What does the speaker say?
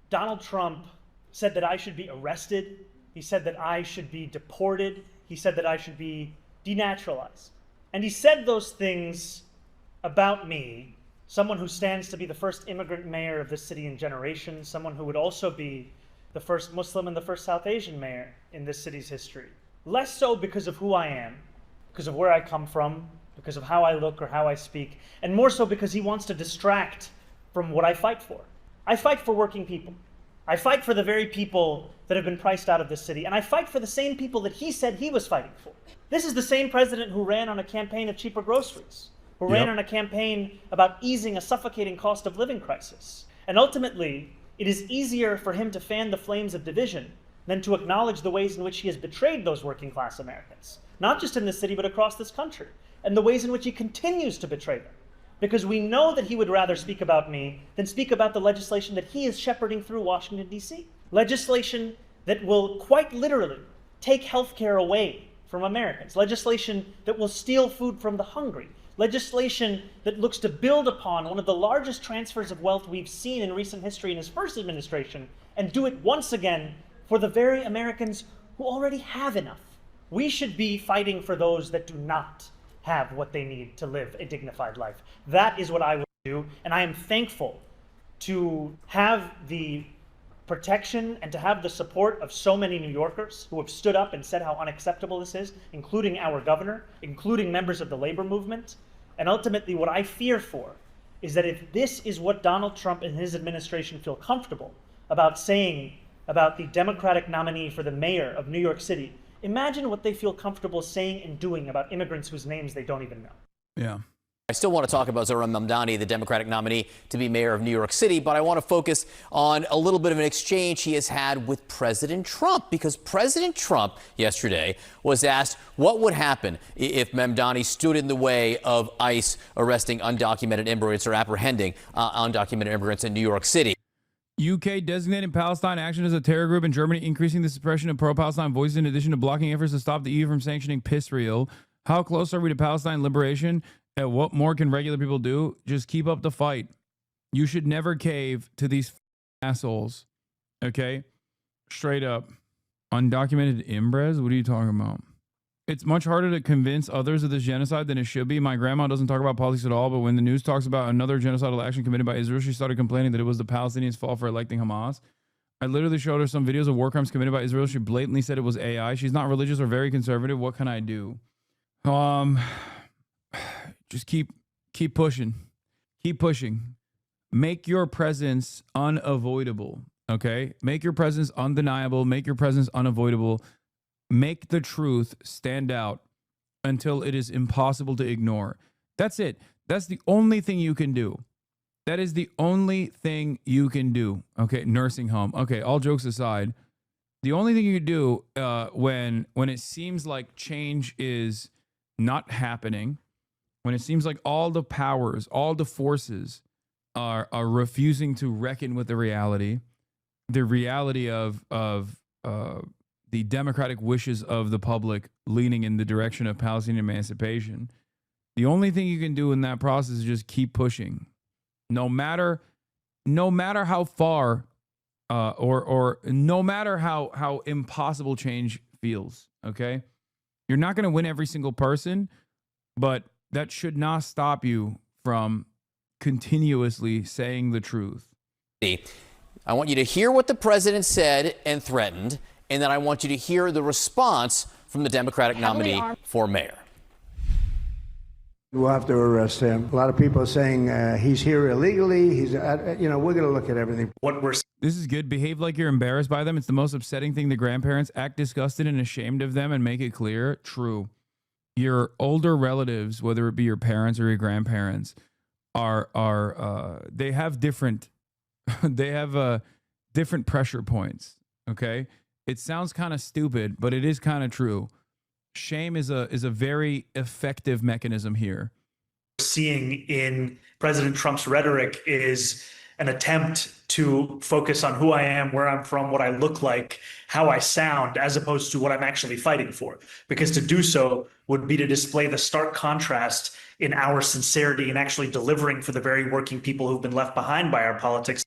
Donald Trump said that I should be arrested. He said that I should be deported. He said that I should be denaturalized. And he said those things about me, someone who stands to be the first immigrant mayor of this city in generations, someone who would also be the first Muslim and the first South Asian mayor in this city's history. Less so because of who I am, because of where I come from, because of how I look or how I speak, and more so because he wants to distract from what I fight for. I fight for working people. I fight for the very people that have been priced out of this city, and I fight for the same people that he said he was fighting for. This is the same president who ran on a campaign of cheaper groceries, who ran on a campaign about easing a suffocating cost of living crisis. And ultimately, it is easier for him to fan the flames of division than to acknowledge the ways in which he has betrayed those working class Americans, not just in this city, but across this country, and the ways in which he continues to betray them. Because we know that he would rather speak about me than speak about the legislation that he is shepherding through Washington, D.C. Legislation that will quite literally take health care away from Americans. Legislation that will steal food from the hungry. Legislation that looks to build upon one of the largest transfers of wealth we've seen in recent history in his first administration and do it once again for the very Americans who already have enough. We should be fighting for those that do not have what they need to live a dignified life. That is what I will do, and I am thankful to have the protection and to have the support of so many New Yorkers who have stood up and said how unacceptable this is, including our governor, including members of the labor movement. And ultimately, what I fear for is that if this is what Donald Trump and his administration feel comfortable about saying about the Democratic nominee for the mayor of New York City, imagine what they feel comfortable saying and doing about immigrants whose names they don't even know. Yeah. I still want to talk about Zohran Mamdani, the Democratic nominee to be mayor of New York City, but I want to focus on a little bit of an exchange he has had with President Trump, because President Trump yesterday was asked what would happen if Mamdani stood in the way of ICE arresting undocumented immigrants or apprehending undocumented immigrants in New York City. UK designating Palestine action as a terror group, and Germany increasing the suppression of pro-Palestine voices in addition to blocking efforts to stop the EU from sanctioning Israel. How close are we to Palestine liberation? And what more can regular people do? Just keep up the fight. You should never cave to these assholes. Okay? Straight up. Undocumented imbres? What are you talking about? It's much harder to convince others of this genocide than it should be. My grandma doesn't talk about politics at all, but when the news talks about another genocidal action committed by Israel, she started complaining that it was the Palestinians' fault for electing Hamas. I literally showed her some videos of war crimes committed by Israel. She blatantly said it was AI. She's not religious or very conservative. What can I do? Just keep pushing. Keep pushing. Make your presence unavoidable, okay? Make your presence undeniable. Make your presence unavoidable. Make the truth stand out until it is impossible to ignore. That's it. That's the only thing you can do. That is the only thing you can do. Okay, nursing home. Okay, all jokes aside, the only thing you can do when it seems like change is not happening, when it seems like all the powers, all the forces are refusing to reckon with the reality of the democratic wishes of the public leaning in the direction of Palestinian emancipation. The only thing you can do in that process is just keep pushing, no matter how far or no matter how impossible change feels. Okay, you're not going to win every single person, but that should not stop you from continuously saying the truth. I want you to hear what the president said and threatened, and then I want you to hear the response from the Democratic nominee for mayor. We'll have to arrest him. A lot of people are saying he's here illegally. He's, we're going to look at everything. This is good. Behave like you're embarrassed by them. It's the most upsetting thing to grandparents. Act disgusted and ashamed of them and make it clear. True. Your older relatives, whether it be your parents or your grandparents, they have different different pressure points. Okay, it sounds kind of stupid, but it is kind of true. Shame is a very effective mechanism here. Seeing in President Trump's rhetoric is an attempt to focus on who I am, where I'm from, what I look like, how I sound, as opposed to what I'm actually fighting for. Because to do so would be to display the stark contrast in our sincerity and actually delivering for the very working people who've been left behind by our politics.